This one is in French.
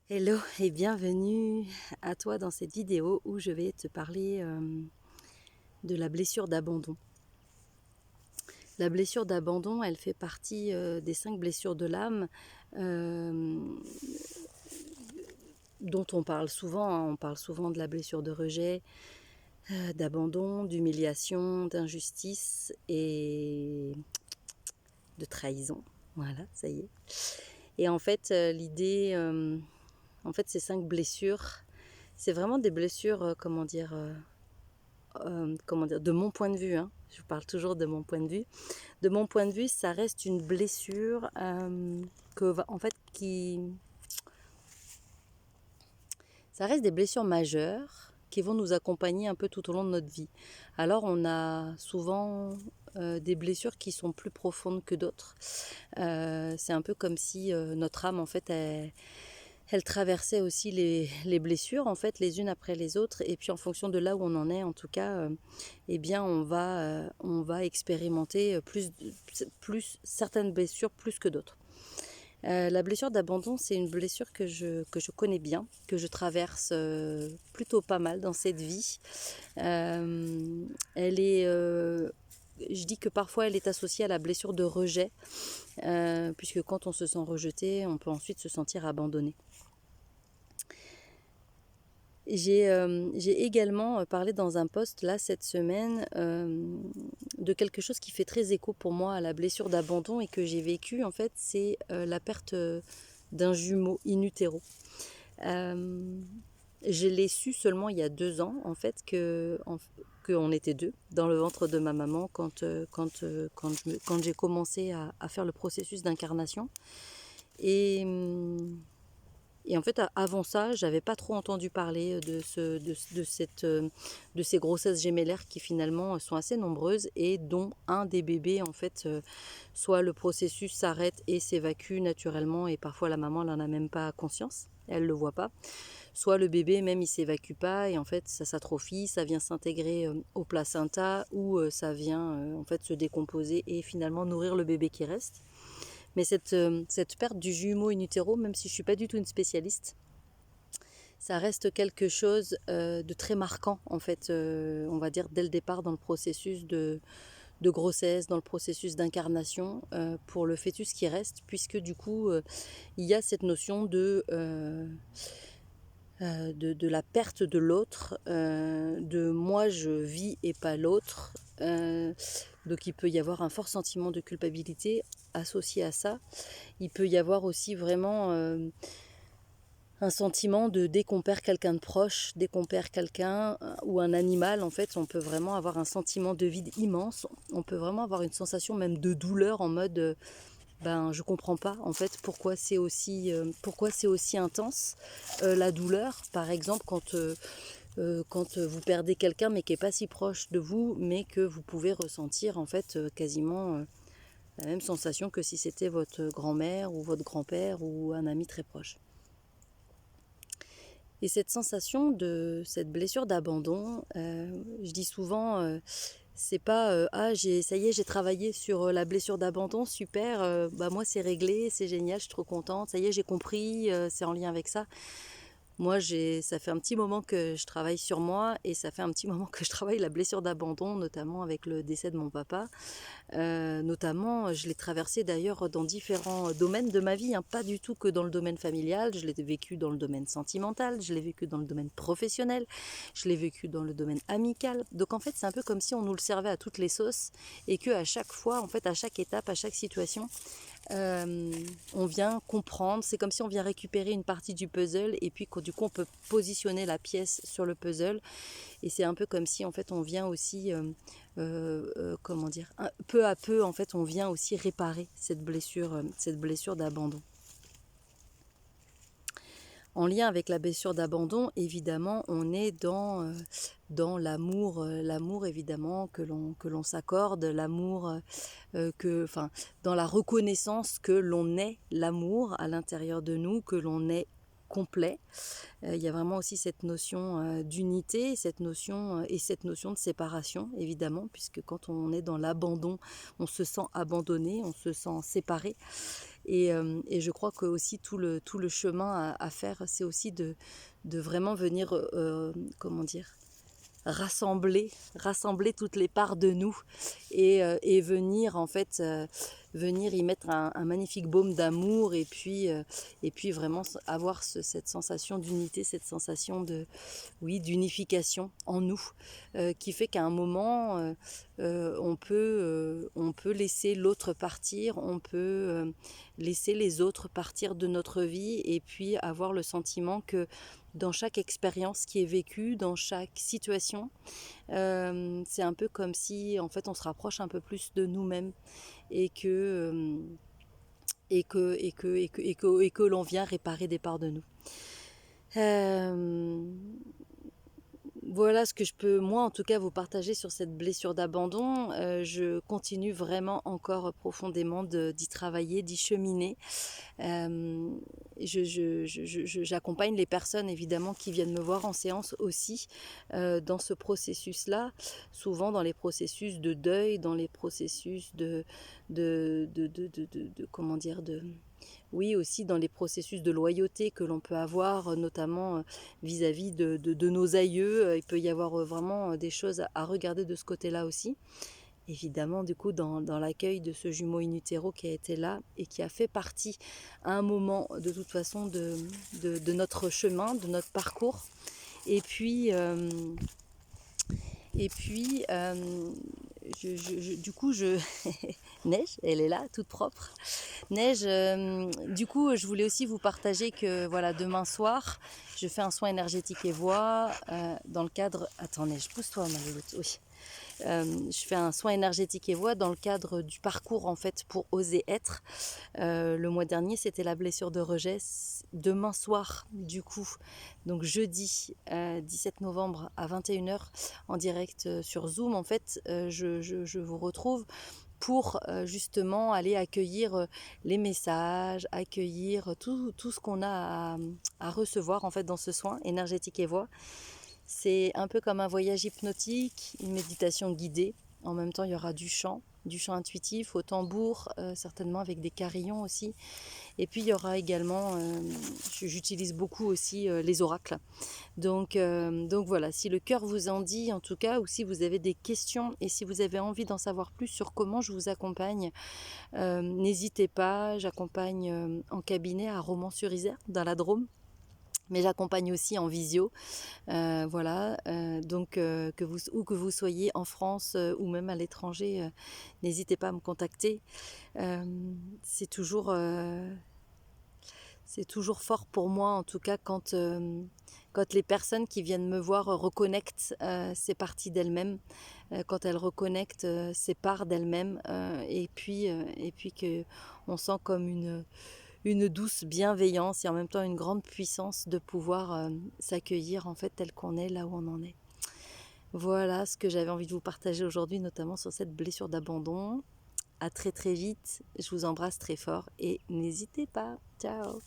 Hello et bienvenue à toi dans cette vidéo où je vais te parler de la blessure d'abandon. La blessure d'abandon, elle fait partie des 5 blessures de l'âme euh, dont on parle souvent. On parle souvent de la blessure de rejet, d'abandon, d'humiliation, d'injustice et de trahison. Voilà, ça y est. Et en fait, l'idée, ces 5 blessures, c'est vraiment des blessures, de mon point de vue, hein, je parle toujours de mon point de vue. De mon point de vue, ça reste une blessure ça reste des blessures majeures qui vont nous accompagner un peu tout au long de notre vie. Alors, on a souvent des blessures qui sont plus profondes que d'autres. C'est un peu comme si notre âme, en fait, elle traversait aussi les blessures, en fait, les unes après les autres. Et puis, en fonction de là où on en est, en tout cas, eh bien, on va expérimenter plus certaines blessures plus que d'autres. La blessure d'abandon, c'est une blessure que je connais bien, que je traverse plutôt pas mal dans cette vie. Elle est, je dis que parfois elle est associée à la blessure de rejet, puisque quand on se sent rejeté, on peut ensuite se sentir abandonné. J'ai également parlé dans un post là cette semaine de quelque chose qui fait très écho pour moi à la blessure d'abandon et que j'ai vécu en fait, c'est la perte d'un jumeau in utero. Je l'ai su seulement il y a 2 ans en fait qu'on était deux dans le ventre de ma maman quand j'ai commencé à faire le processus d'incarnation. Et, et en fait, avant ça, j'avais pas trop entendu parler de ces grossesses gémellaires qui finalement sont assez nombreuses et dont un des bébés, en fait, soit le processus s'arrête et s'évacue naturellement et parfois la maman n'en a même pas conscience, elle le voit pas. Soit le bébé même il s'évacue pas et en fait ça s'atrophie, ça vient s'intégrer au placenta ou ça vient en fait se décomposer et finalement nourrir le bébé qui reste. Mais cette perte du jumeau in utero, même si je ne suis pas du tout une spécialiste, ça reste quelque chose de très marquant, en fait, on va dire, dès le départ dans le processus de grossesse, dans le processus d'incarnation, pour le fœtus qui reste, puisque du coup, il y a cette notion de la perte de l'autre, de moi je vis et pas l'autre. Donc il peut y avoir un fort sentiment de culpabilité associé à ça. Il peut y avoir aussi vraiment un sentiment de dès qu'on perd quelqu'un de proche, dès qu'on perd quelqu'un ou un animal, en fait, on peut vraiment avoir un sentiment de vide immense. On peut vraiment avoir une sensation même de douleur en mode je comprends pas en fait pourquoi c'est aussi intense la douleur. Par exemple, quand vous perdez quelqu'un mais qui est pas si proche de vous, mais que vous pouvez ressentir en fait quasiment la même sensation que si c'était votre grand-mère ou votre grand-père ou un ami très proche. Et cette sensation de cette blessure d'abandon, je dis souvent, c'est pas ça y est, j'ai travaillé sur la blessure d'abandon, super, moi c'est réglé, c'est génial, je suis trop contente, ça y est, j'ai compris, c'est en lien avec ça. Moi, ça fait un petit moment que je travaille sur moi et ça fait un petit moment que je travaille la blessure d'abandon, notamment avec le décès de mon papa. Notamment, je l'ai traversé d'ailleurs dans différents domaines de ma vie, hein, pas du tout que dans le domaine familial, je l'ai vécu dans le domaine sentimental, je l'ai vécu dans le domaine professionnel, je l'ai vécu dans le domaine amical. Donc en fait, c'est un peu comme si on nous le servait à toutes les sauces et que à chaque fois, en fait, à chaque étape, à chaque situation, on vient comprendre, c'est comme si on vient récupérer une partie du puzzle et puis du coup on peut positionner la pièce sur le puzzle et c'est un peu comme si en fait on vient aussi peu à peu en fait on vient aussi réparer cette blessure d'abandon. En lien avec la blessure d'abandon, évidemment, on est dans l'amour évidemment que l'on s'accorde, l'amour dans la reconnaissance que l'on est l'amour à l'intérieur de nous, que l'on est complet. Il y a vraiment aussi cette notion d'unité, cette notion de séparation, évidemment, puisque quand on est dans l'abandon, on se sent abandonné, on se sent séparé. Et je crois que aussi tout le chemin à faire, c'est aussi de vraiment venir, comment dire, rassembler toutes les parts de nous et venir en fait venir y mettre un magnifique baume d'amour et puis vraiment avoir cette sensation d'unité, cette sensation de oui d'unification en nous qui fait qu'à un moment on peut laisser l'autre partir, on peut laisser les autres partir de notre vie et puis avoir le sentiment que dans chaque expérience qui est vécue, dans chaque situation, c'est un peu comme si en fait on se rapproche un peu plus de nous-mêmes et que l'on vient réparer des parts de nous. Euh, voilà ce que je peux, moi en tout cas, vous partager sur cette blessure d'abandon. Je continue vraiment encore profondément d'y travailler, d'y cheminer. Euh, J'accompagne les personnes évidemment qui viennent me voir en séance aussi dans ce processus-là, souvent dans les processus de deuil, dans les processus comment dire, oui, aussi dans les processus de loyauté que l'on peut avoir, notamment vis-à-vis de nos aïeux. Il peut y avoir vraiment des choses à regarder de ce côté-là aussi. Évidemment, du coup, dans l'accueil de ce jumeau in utero qui a été là et qui a fait partie à un moment, de toute façon, de notre chemin, de notre parcours. Et puis, du coup, Neige, elle est là, toute propre. Neige, du coup, je voulais aussi vous partager que voilà, demain soir, je fais un soin énergétique et voix dans le cadre. Attends, Neige, pousse-toi, ma louloute. Oui. Je fais un soin énergétique et voix dans le cadre du parcours en fait pour oser être. Le mois dernier, c'était la blessure de rejet. Demain soir, du coup, donc jeudi 17 novembre à 21h en direct sur Zoom, en fait, je vous retrouve pour justement aller accueillir les messages, accueillir tout ce qu'on a à recevoir en fait dans ce soin énergétique et voix. C'est un peu comme un voyage hypnotique, une méditation guidée. En même temps, il y aura du chant intuitif au tambour, certainement avec des carillons aussi. Et puis, il y aura également, j'utilise beaucoup aussi les oracles. Donc voilà, si le cœur vous en dit, en tout cas, ou si vous avez des questions et si vous avez envie d'en savoir plus sur comment je vous accompagne, n'hésitez pas. J'accompagne en cabinet à Romans-sur-Isère, dans la Drôme. Mais j'accompagne aussi en visio, voilà. Donc que vous soyez en France ou même à l'étranger, n'hésitez pas à me contacter. Euh, c'est toujours, euh, c'est toujours fort pour moi, en tout cas, quand les personnes qui viennent me voir reconnectent ces parties d'elles-mêmes, quand elles reconnectent ces parts d'elles-mêmes, et puis que on sent comme une douce bienveillance et en même temps une grande puissance de pouvoir s'accueillir en fait tel qu'on est, là où on en est. Voilà ce que j'avais envie de vous partager aujourd'hui, notamment sur cette blessure d'abandon. À très très vite, je vous embrasse très fort et n'hésitez pas. Ciao.